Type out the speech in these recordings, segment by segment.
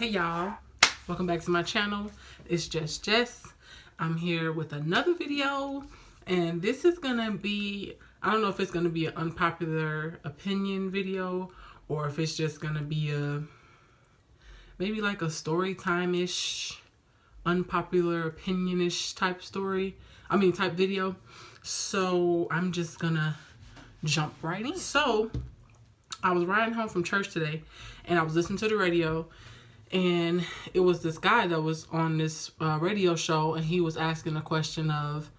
Hey y'all, welcome back to my channel. It's just Jess. I'm here with another video, and this is gonna be, I don't know if it's gonna be an unpopular opinion video or if it's just gonna be maybe like a story time-ish, unpopular opinion-ish type video. So I'm just gonna jump right in. So I was riding home from church today and I was listening to the radio, and it was this guy that was on this radio show, and he was asking a question of,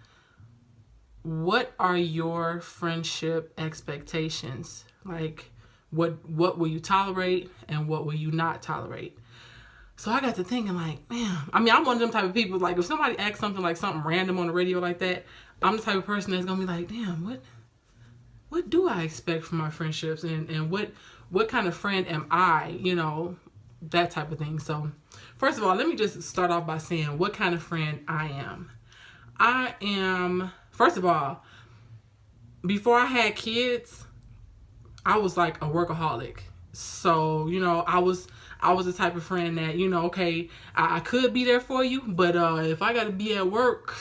what are your friendship expectations? Like, what will you tolerate and what will you not tolerate? So I got to thinking, like, man, I mean, I'm one of them type of people, like, if somebody asks something random on the radio like that, I'm the type of person that's gonna be like, damn, what do I expect from my friendships, and what kind of friend am I, that type of thing. So first of all, let me just start off by saying what kind of friend I am. I am, first of all, before I had kids, I was like a workaholic. So, I was the type of friend that, okay, I could be there for you, but if I got to be at work,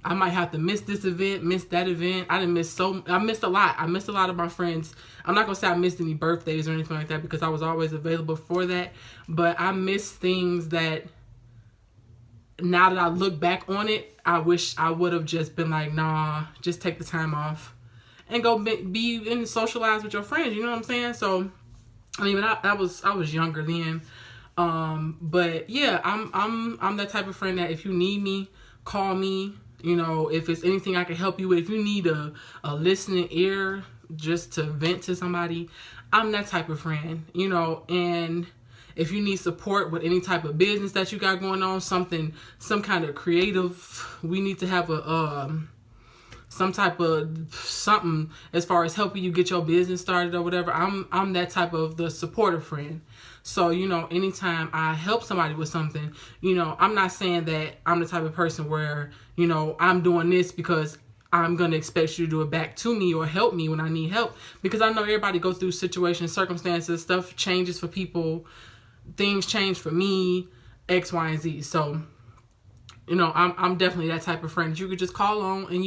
I might have to miss this event, miss that event. I missed a lot. I missed a lot of my friends. I'm not going to say I missed any birthdays or anything like that because I was always available for that. But I missed things that, now that I look back on it, I wish I would have just been like, nah, just take the time off and go be and socialize with your friends. You know what I'm saying? So, I mean, I was younger then. But yeah, I'm that type of friend that if you need me, call me. If it's anything I can help you with, if you need a listening ear just to vent to somebody, I'm that type of friend, and if you need support with any type of business that you got going on, some kind of creative, we need to have some type of something as far as helping you get your business started or whatever. I'm that type of the supportive friend. So, anytime I help somebody with something, I'm not saying that I'm the type of person where, I'm doing this because I'm going to expect you to do it back to me or help me when I need help. Because I know everybody goes through situations, circumstances, stuff changes for people, things change for me, X, Y, and Z. So, I'm definitely that type of friend. You could just call on and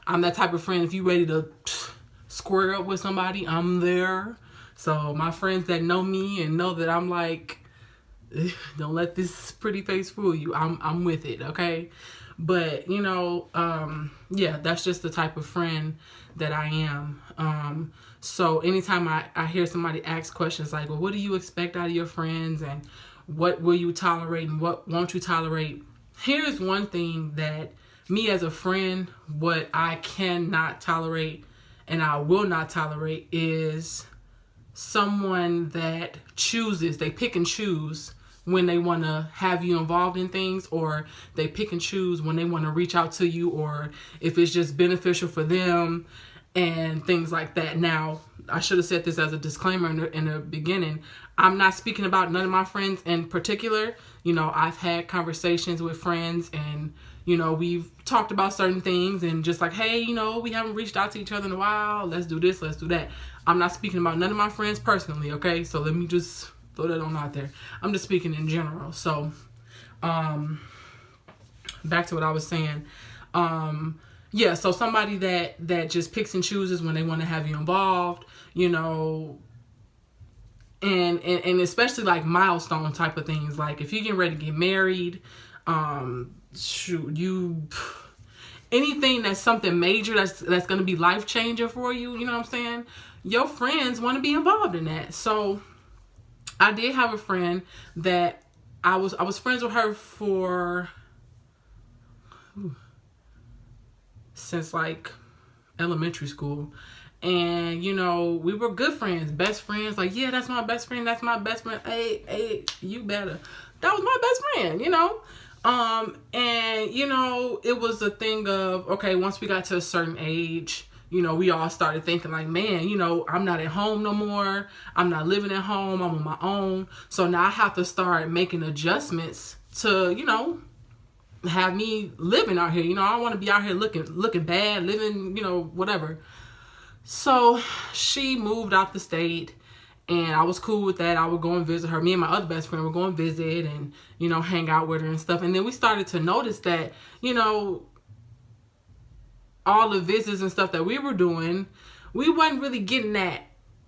I'm that type of friend. If you ready to square up with somebody, I'm there. So my friends that know me and know that I'm like, don't let this pretty face fool you. I'm with it, okay? But, yeah, that's just the type of friend that I am. So anytime I hear somebody ask questions like, well, what do you expect out of your friends? And what will you tolerate and what won't you tolerate? Here's one thing that me as a friend, what I cannot tolerate and I will not tolerate is someone that they pick and choose when they want to have you involved in things, or they pick and choose when they want to reach out to you, or if it's just beneficial for them and things like that. Now, I should have said this as a disclaimer in the beginning. I'm not speaking about none of my friends in particular. I've had conversations with friends and, we've talked about certain things and just like, hey, we haven't reached out to each other in a while. Let's do this, let's do that. I'm not speaking about none of my friends personally, okay? So let me just throw that on out there. I'm just speaking in general. So, back to what I was saying. Yeah, so somebody that just picks and chooses when they want to have you involved, and especially like milestone type of things. Like if you're getting ready to get married, anything that's something major that's going to be life changing for you, you know what I'm saying? Your friends want to be involved in that. So I did have a friend that I was friends with her for since like elementary school. And, we were good friends, best friends. Like, yeah, that's my best friend. That's my best friend. Hey, you better. That was my best friend, and, it was a thing of, okay, once we got to a certain age, we all started thinking like, man, I'm not at home no more. I'm not living at home. I'm on my own. So now I have to start making adjustments to, have me living out here. I don't want to be out here looking bad, living, whatever. So she moved out the state And I was cool with that. I would go and visit her. Me and my other best friend would go and visit and, you know, hang out with her and stuff. And then we started to notice that, you know, all the visits and stuff that we were doing, we wasn't really getting that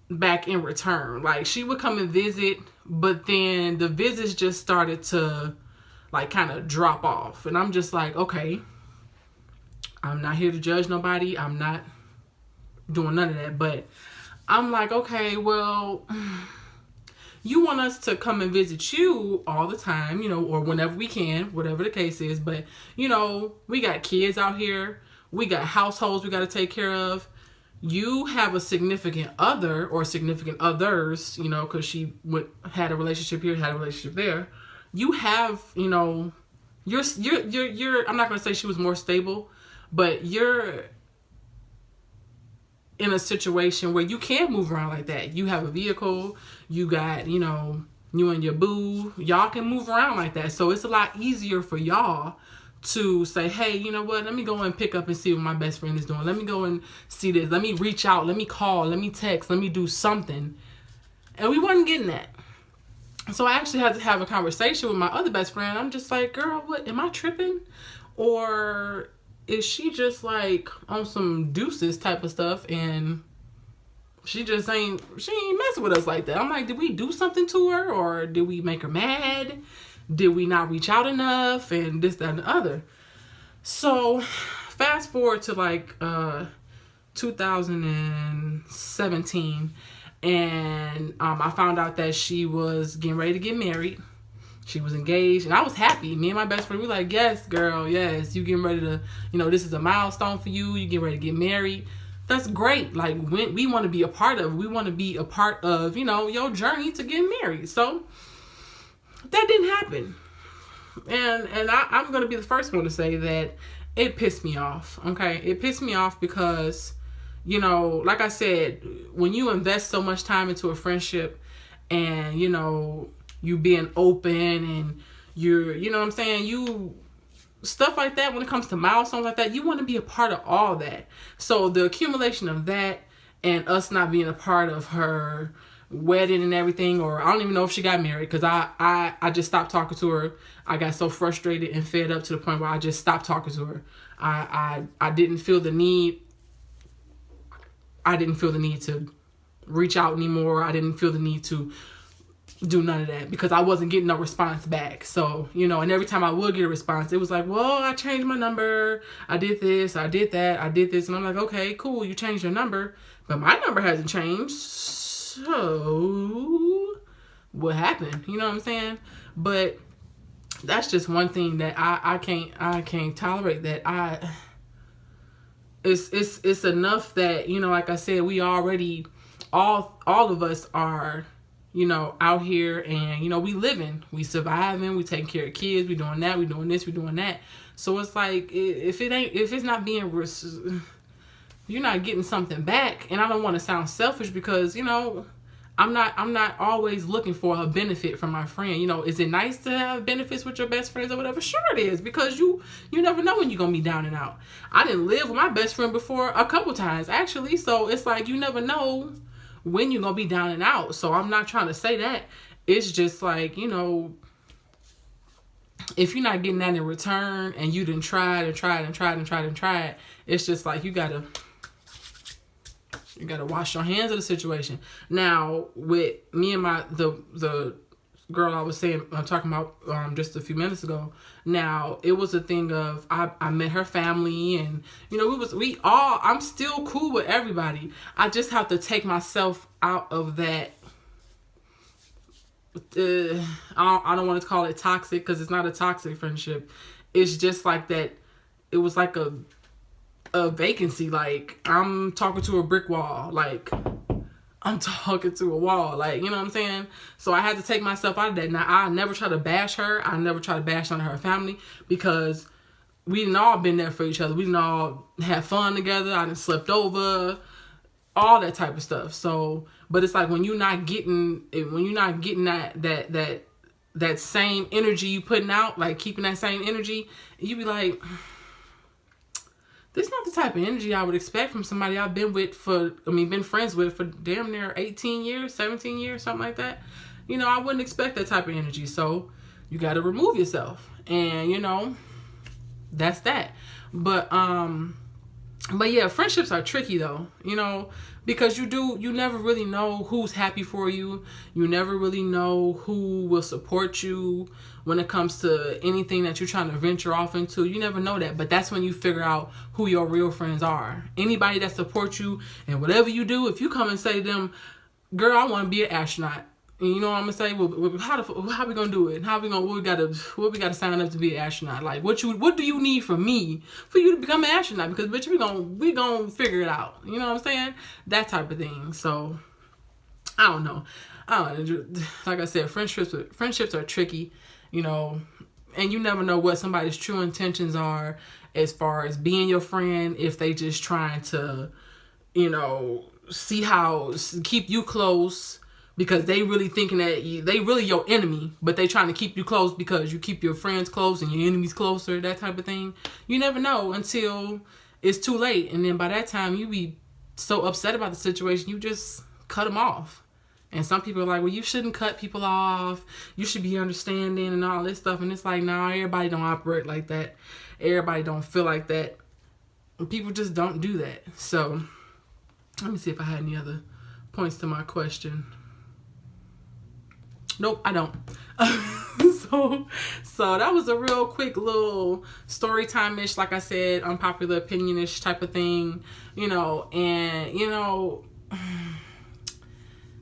back in return. Like, she would come and visit, but then the visits just started to, like, kind of drop off. And I'm just like, okay, I'm not here to judge nobody. I'm not doing none of that. But I'm like, okay, well, you want us to come and visit you all the time, you know, or whenever we can, whatever the case is. But, you know, we got kids out here. We got households we got to take care of. You have a significant other or significant others, you know, because she had a relationship here, had a relationship there. You have, you know, you're. I'm not gonna say she was more stable, but you're in a situation where you can move around like that. You have a vehicle. You got, you know, you and your boo. Y'all can move around like that. So it's a lot easier for y'all to say, hey, you know what, let me go and pick up and see what my best friend is doing. Let me go and see this. Let me reach out. Let me call. Let me text. Let me do something. And we wasn't getting that. So I actually had to have a conversation with my other best friend. I'm just like, girl, what, am I tripping? Or is she just like on some deuces type of stuff and she ain't messing with us like that? I'm like, did we do something to her? Or did we make her mad? Did we not reach out enough? And this, that, and the other. So fast forward to like 2017. And I found out that she was getting ready to get married. She was engaged. And I was happy. Me and my best friend, we were like, yes, girl, yes. You getting ready to, you know, this is a milestone for you. You getting ready to get married. That's great. Like, we want to be a part of. We want to be a part of, you know, your journey to get married. So that didn't happen. And I'm going to be the first one to say that it pissed me off. Okay. It pissed me off because, you know, like I said, when you invest so much time into a friendship and, you know, you being open and you're, you know what I'm saying? You, stuff like that, when it comes to milestones like that, you want to be a part of all that. So the accumulation of that and us not being a part of her wedding and everything, or I don't even know if she got married because I just stopped talking to her. I got so frustrated and fed up to the point where I just stopped talking to her. I didn't feel the need. I didn't feel the need to reach out anymore. I didn't feel the need to do none of that because I wasn't getting no response back. So, you know, and every time I would get a response, it was like, well, I changed my number. I did this. I did that. I did this. And I'm like, okay, cool. You changed your number, but my number hasn't changed. So what happened? You know what I'm saying? But that's just one thing that I can't tolerate. That it's enough that, you know, like I said, we already all of us are, you know, out here and, you know, we living, we surviving, we taking care of kids, we doing that, we doing this, we doing that. So it's like, if it's not being, you're not getting something back. And I don't want to sound selfish because, you know, I'm not always looking for a benefit from my friend. You know, is it nice to have benefits with your best friends or whatever? Sure it is, because you never know when you're going to be down and out. I didn't live with my best friend before a couple times, actually. So it's like, you never know when you're going to be down and out. So I'm not trying to say that. It's just like, you know, if you're not getting that in return and you done tried, it's just like you gotta wash your hands of the situation. Now, with me and the girl I was saying, I'm talking about just a few minutes ago. Now, it was a thing of I met her family, and you know I'm still cool with everybody. I just have to take myself out of that. I don't want to call it toxic because it's not a toxic friendship. It's just like that. It was like a vacancy. Like, I'm talking to a brick wall. Like, I'm talking to a wall. Like, you know what I'm saying? So I had to take myself out of that. Now, I never try to bash her. I never try to bash on her family because we didn't all been there for each other. We didn't all have fun together. I done slept over, all that type of stuff. So, but it's like when you're not getting that same energy you putting out, like keeping that same energy, you be like, this is not the type of energy I would expect from somebody I've been with for, been friends with for damn near 18 years, 17 years, something like that. You know, I wouldn't expect that type of energy. So you got to remove yourself. And, you know, that's that. But yeah, friendships are tricky though, you know, because you never really know who's happy for you. You never really know who will support you when it comes to anything that you're trying to venture off into. You never know that, but that's when you figure out who your real friends are. Anybody that supports you and whatever you do, if you come and say to them, girl, I want to be an astronaut. And you know what I'm gonna say? Well, how we gonna do it? What we gotta sign up to be an astronaut? Like, what do you need from me for you to become an astronaut? Because bitch, we gonna figure it out. You know what I'm saying? That type of thing. So I don't know. Like I said, friendships are tricky. You know, and you never know what somebody's true intentions are as far as being your friend. If they just trying to, you know, keep you close. Because they really thinking that they really your enemy, but they trying to keep you close because you keep your friends close and your enemies closer, that type of thing. You never know until it's too late. And then by that time, you be so upset about the situation, you just cut them off. And some people are like, well, you shouldn't cut people off. You should be understanding and all this stuff. And it's like, nah, everybody don't operate like that. Everybody don't feel like that. And people just don't do that. So let me see if I had any other points to my question. Nope, I don't. So that was a real quick little story time-ish, like I said, unpopular opinion-ish type of thing, you know, and, you know,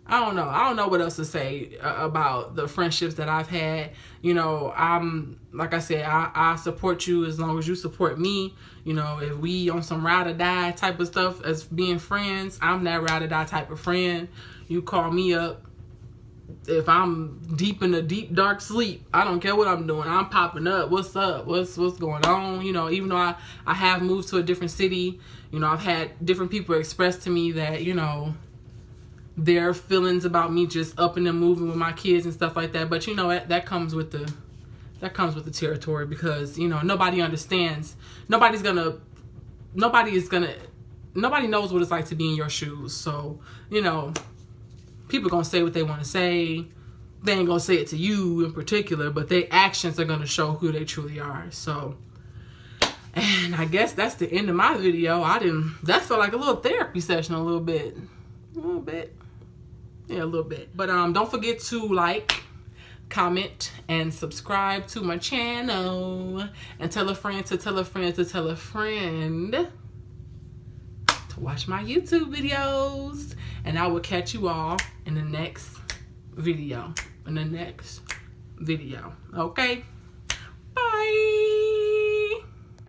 I don't know what else to say about the friendships that I've had. You know, like I said, I support you as long as you support me. You know, if we on some ride or die type of stuff as being friends, I'm that ride or die type of friend. You call me up. If I'm deep in a deep dark sleep, I don't care what I'm doing. I'm popping up. What's up? What's going on? You know, even though I have moved to a different city, you know, I've had different people express to me that, you know, their feelings about me just up and moving with my kids and stuff like that. But you know, that comes with the territory, because, you know, nobody understands. Nobody knows what it's like to be in your shoes. So, you know, people gonna say what they want to say. They ain't gonna say it to you in particular, but their actions are gonna show who they truly are. So, and I guess that's the end of my video. That felt like a little therapy session, a little bit. Yeah, a little bit. But don't forget to like, comment, and subscribe to my channel, and tell a friend to tell a friend to tell a friend to watch my YouTube videos. And I will catch you all in the next video. Okay?